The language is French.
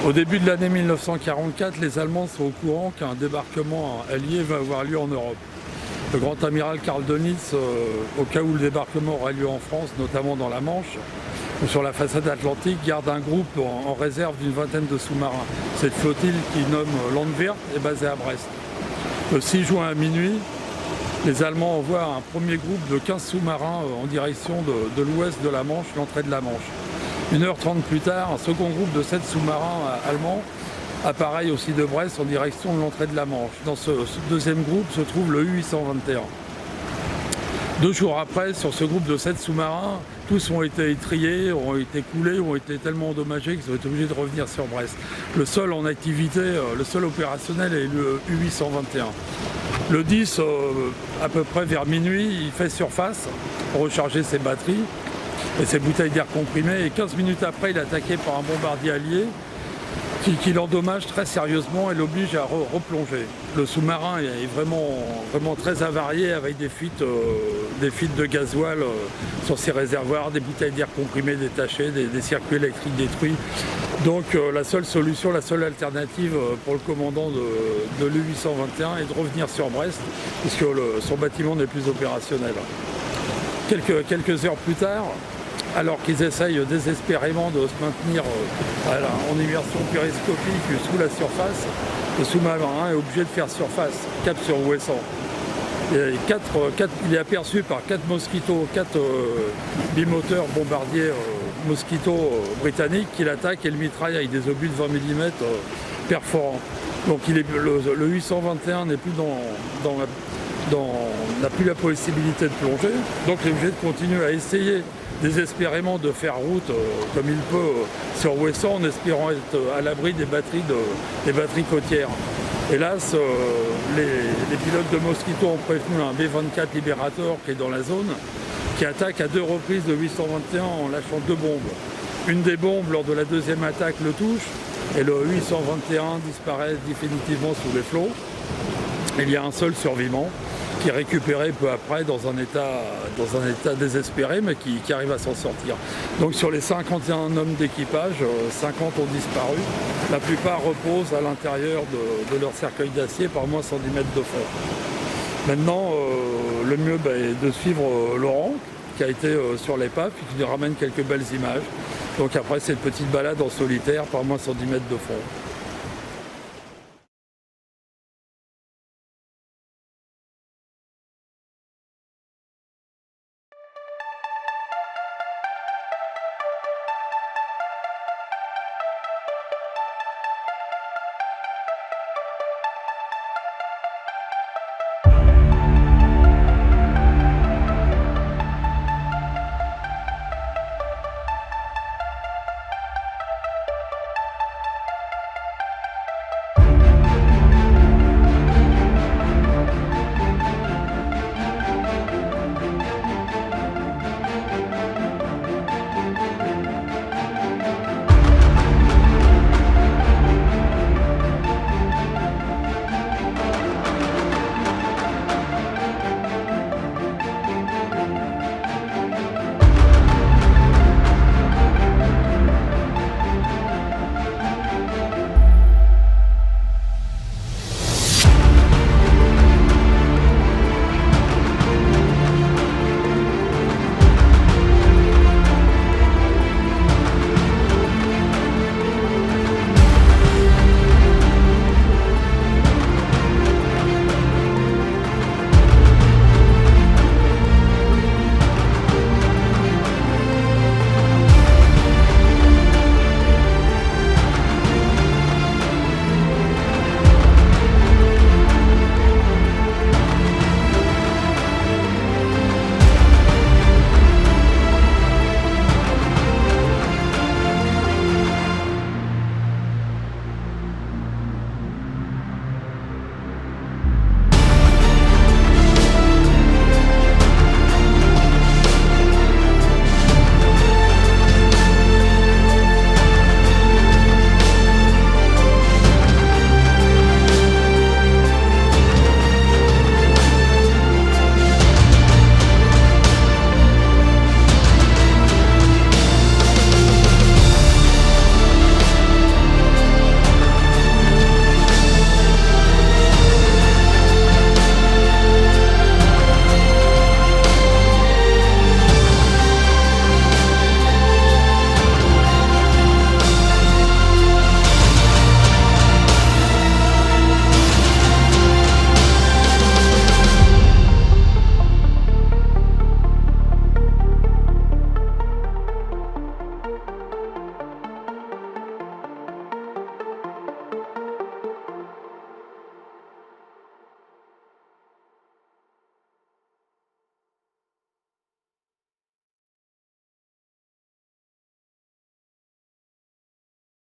Au début de l'année 1944, les Allemands sont au courant qu'un débarquement allié va avoir lieu en Europe. Le grand amiral Karl Dönitz, au cas où le débarquement aura lieu en France, notamment dans la Manche, ou sur la façade atlantique, garde un groupe en réserve d'une vingtaine de sous-marins. Cette flottille, qui nomme Landwehr, est basée à Brest. Le 6 juin à minuit, les Allemands envoient un premier groupe de 15 sous-marins en direction de l'ouest de la Manche, l'entrée de la Manche. 1h30 plus tard, un second groupe de 7 sous-marins allemands appareille aussi de Brest en direction de l'entrée de la Manche. Dans ce deuxième groupe se trouve le U-821. 2 jours après, sur ce groupe de 7 sous-marins, tous ont été étriés, ont été coulés, ont été tellement endommagés qu'ils ont été obligés de revenir sur Brest. Le seul en activité, le seul opérationnel est le U-821. Le 10, à peu près vers minuit, il fait surface pour recharger ses batteries et ses bouteilles d'air comprimé. Et 15 minutes après, il est attaqué par un bombardier allié qui l'endommage très sérieusement et l'oblige à replonger. Le sous-marin est vraiment très avarié avec des fuites de gasoil sur ses réservoirs, des bouteilles d'air comprimé détachées, des circuits électriques détruits. Donc la seule solution, la seule alternative pour le commandant de l'U-821 est de revenir sur Brest, puisque son bâtiment n'est plus opérationnel. Quelques heures plus tard, alors qu'ils essayent désespérément de se maintenir en immersion périscopique sous la surface, le sous-marin est obligé de faire surface, cap sur Ouessant. Il est aperçu par 4 Mosquito, 4 bimoteurs bombardiers Mosquito britanniques qui l'attaquent et le mitraillent avec des obus de 20 mm perforants. Donc le 821 n'est plus n'a plus la possibilité de plonger, donc il est obligé de continuer à essayer désespérément de faire route comme il peut sur Ouessant en espérant être à l'abri des batteries côtières. Hélas, les pilotes de Mosquito ont prévenu un B-24 Liberator qui est dans la zone, qui attaque à 2 reprises le 821 en lâchant 2 bombes. Une des bombes lors de la deuxième attaque le touche et le 821 disparaît définitivement sous les flots. Il y a un seul survivant qui est récupéré peu après dans un état désespéré, mais qui arrive à s'en sortir. Donc sur les 51 hommes d'équipage, 50 ont disparu. La plupart reposent à l'intérieur de leur cercueil d'acier par moins 110 mètres de fond. Maintenant, le mieux est de suivre Laurent, qui a été sur l'épave, et qui nous ramène quelques belles images. Donc après, c'est une petite balade en solitaire par moins 110 mètres de fond.